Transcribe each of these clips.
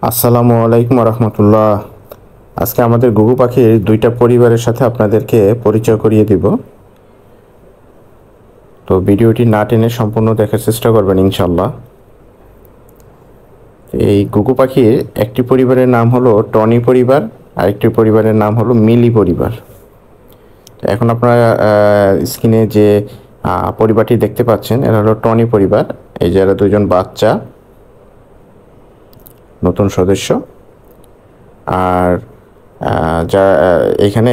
আসসালামু আলাইকুম রহমতুল্লাহ। আজকে আমাদের ঘুঘু পাখির দুইটা পরিবারের সাথে আপনাদেরকে পরিচয় করিয়ে দিব। তো ভিডিওটি না টেনে সম্পূর্ণ দেখার চেষ্টা করবেন ইনশাল্লাহ। এই ঘুঘু পাখির একটি পরিবারের নাম হলো টনি পরিবার, আরেকটি পরিবারের নাম হলো মিলি পরিবার। তো এখন আপনারা স্ক্রিনে যে পরিবারটি দেখতে পাচ্ছেন এরা হলো টনি পরিবার। এই যে এরা দুজন বাচ্চা, নতুন সদস্য। আর যা এখানে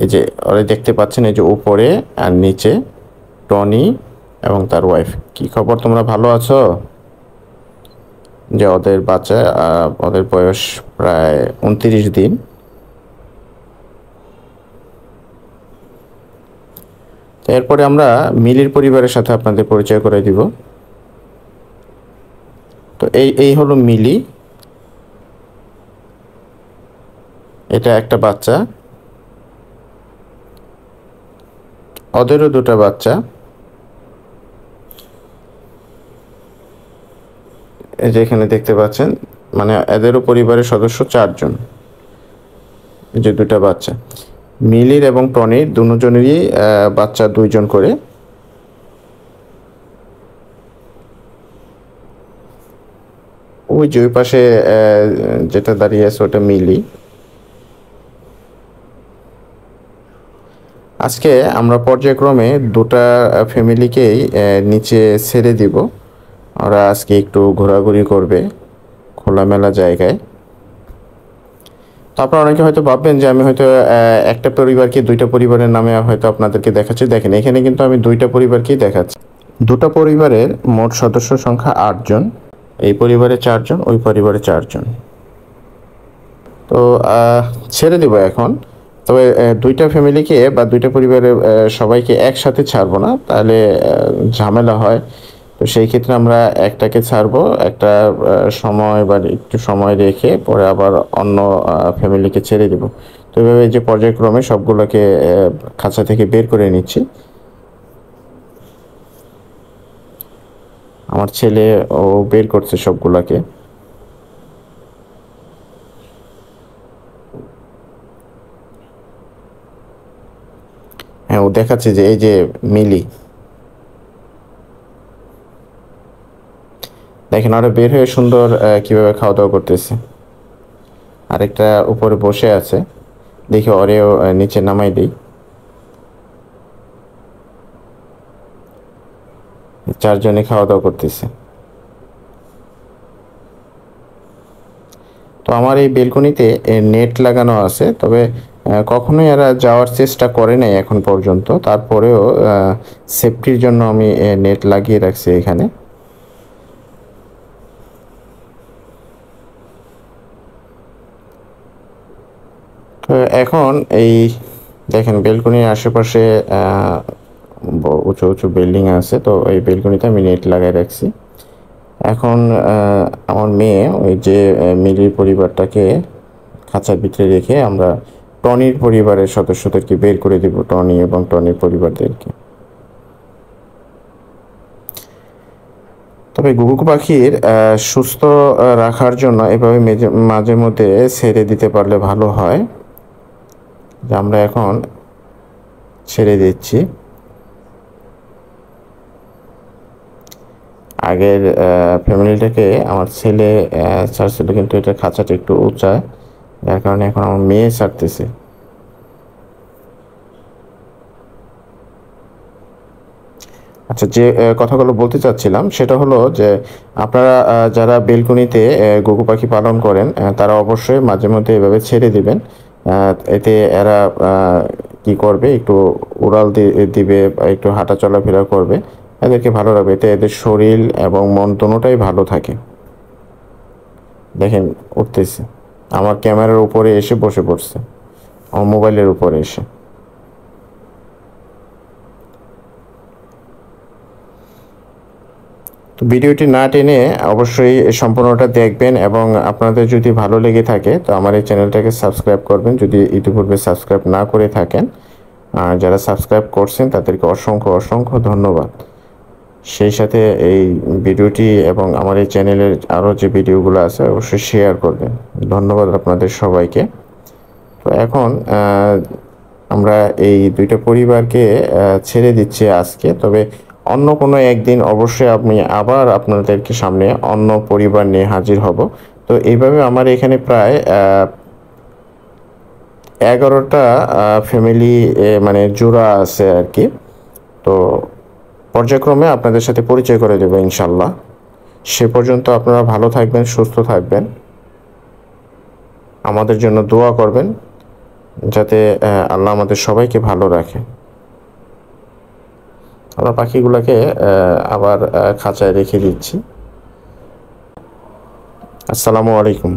এই যে ওরা দেখতে পাচ্ছেন, এই যে উপরে আর নিচে টনি এবং তার ওয়াইফ। কি খবর, তোমরা ভালো আছো? যে ওদের বাচ্চা, ওদের বয়স প্রায় 29 দিন। এরপরে আমরা মিলির পরিবারের সাথে আপনাদের পরিচয় করে দিব। তো এই হলো মিলি, এটা একটা বাচ্চা, ওদেরও দুটো বাচ্চা। এই যে এখানে দেখতে পাচ্ছেন, মানে এদেরও পরিবারের সদস্য 4 জন। এই যে দুটা বাচ্চা, মিলির এবং টনির দুজনেরই বাচ্চা 2 জন করে। ওই যে ওই পাশে যেটা দাঁড়িয়ে আছে ওটা মিলি। আজকে আমরা পর্যায়ক্রমে দুটা ফ্যামিলিকেই নিচে ছেড়ে দিব। ওরা আজকে একটু ঘোরাঘুরি করবে খোলামেলা জায়গায়। তো আপনারা অনেকে হয়তো ভাববেন যে আমি হয়তো একটা পরিবারকে দুইটা পরিবারের নামে হয়তো আপনাদেরকে দেখাচ্ছি। দেখেন, এখানে কিন্তু আমি দুইটা পরিবারকেই দেখাচ্ছি। দুটো পরিবারের মোট সদস্য সংখ্যা 8 জন। এই পরিবারে 4 জন, ওই পরিবারে 4 জন। তো ছেড়ে দেব এখন। তবে দুইটা ফ্যামিলিকে বা দুইটা পরিবারের সবাইকে একসাথে ছাড়বো না, তাহলে ঝামেলা হয়। তো সেই ক্ষেত্রে আমরা একটাকে ছাড়বো, একটা সময় বা একটু সময় রেখে পরে আবার অন্য ফ্যামিলিকে ছেড়ে দেব। তো এভাবে যে পর্যায়ক্রমে সবগুলোকে খাঁচা থেকে বের করে নিচ্ছি। আমার ছেলে ও বের করছে সবগুলাকে। হ্যাঁ, ও দেখাচ্ছে যে এই যে মিলি, দেখেন ওরা বের হয়ে সুন্দর কিভাবে খাওয়া দাওয়া করতেছে। আরেকটা উপরে বসে আছে, দেখি ওরেও নিচে নামাই দিই। 4 জনে খাওয়া দাওয়া করতেছে। তো আমার এই বেলকনিতে নেট লাগানো আছে, তবে কখনোই এরা যাওয়ার চেষ্টা করে নাই এখন পর্যন্ত। তারপরেও সেফটির জন্য আমি নেট লাগিয়ে রাখছি এখানে। তো এখন এই দেখেন বেলকনির আশেপাশে উঁচু উঁচু বিল্ডিং আছে, তো এই বেলকনিতে আমি নেট লাগিয়ে রাখছি। এখন আমার মেয়ে ওই যে মিলির পরিবারটাকে খাঁচার ভিতরে রেখে আমরা টনির পরিবারের সদস্যদেরকে বের করে দেব, টনি এবং টনির পরিবারদেরকে। তবে ঘুঘু পাখির সুস্থ রাখার জন্য এভাবে মাঝে মধ্যে ছেড়ে দিতে পারলে ভালো হয়। আমরা এখন ছেড়ে দিচ্ছি। আগের ফ্যামিলিটাকে আমার ছেলে ছাড়ছিল, কিন্তু এটা খাঁচাটা একটু উঁচা, যার কারণে এখন আমার মেয়ে ছাড়তেছে। আচ্ছা, যে কথাগুলো বলতে চাচ্ছিলাম সেটা হলো যে আপনারা যারা বেলকনিতে ঘুঘু পাখি পালন করেন তারা অবশ্যই মাঝে মধ্যে এভাবে ছেড়ে দিবেন। এতে এরা কি করবে, একটু উড়াল দিবে, একটু হাঁটা চলাফেরা করবে, এদেরকে ভালো লাগবে। এতে এদের শরীর এবং মন দুটোটাই ভালো থাকে। দেখেন উঠতেছে, আমার ক্যামেরার উপরে এসে বসে পড়ছে, আমার মোবাইলের উপরে এসে। তো ভিডিওটি না টেনে অবশ্যই সম্পূর্ণটা দেখবেন, এবং আপনাদের যদি ভালো লেগে থাকে তো আমার এই চ্যানেলটাকে সাবস্ক্রাইব করবেন যদি ইতিপূর্বে সাবস্ক্রাইব না করে থাকেন। যারা সাবস্ক্রাইব করছেন তাদেরকে অসংখ্য অসংখ্য ধন্যবাদ। সেই সাথে এই ভিডিওটি এবং আমার এই চ্যানেলের আরও যে ভিডিওগুলো আছে অবশ্যই শেয়ার করবেন। ধন্যবাদ আপনাদের সবাইকে। তো এখন আমরা এই দুইটা পরিবারকে ছেড়ে দিচ্ছি আজকে, তবে অন্য কোনো একদিন অবশ্যই আমি আবার আপনাদেরকে সামনে অন্য পরিবার নিয়ে হাজির হব। তো এইভাবে আমার এখানে প্রায় 11টা ফ্যামিলি মানে জোড়া আছে আর কি। তো পর্যায়ক্রমে আপনাদের সাথে পরিচয় করে দেবো ইনশাল্লাহ। সে পর্যন্ত আপনারা ভালো থাকবেন, সুস্থ থাকবেন, আমাদের জন্য দোয়া করবেন যাতে আল্লাহ আমাদের সবাইকে ভালো রাখে। আমরা পাখিগুলোকে আবার খাঁচায় রেখে দিচ্ছি। আসসালামু আলাইকুম।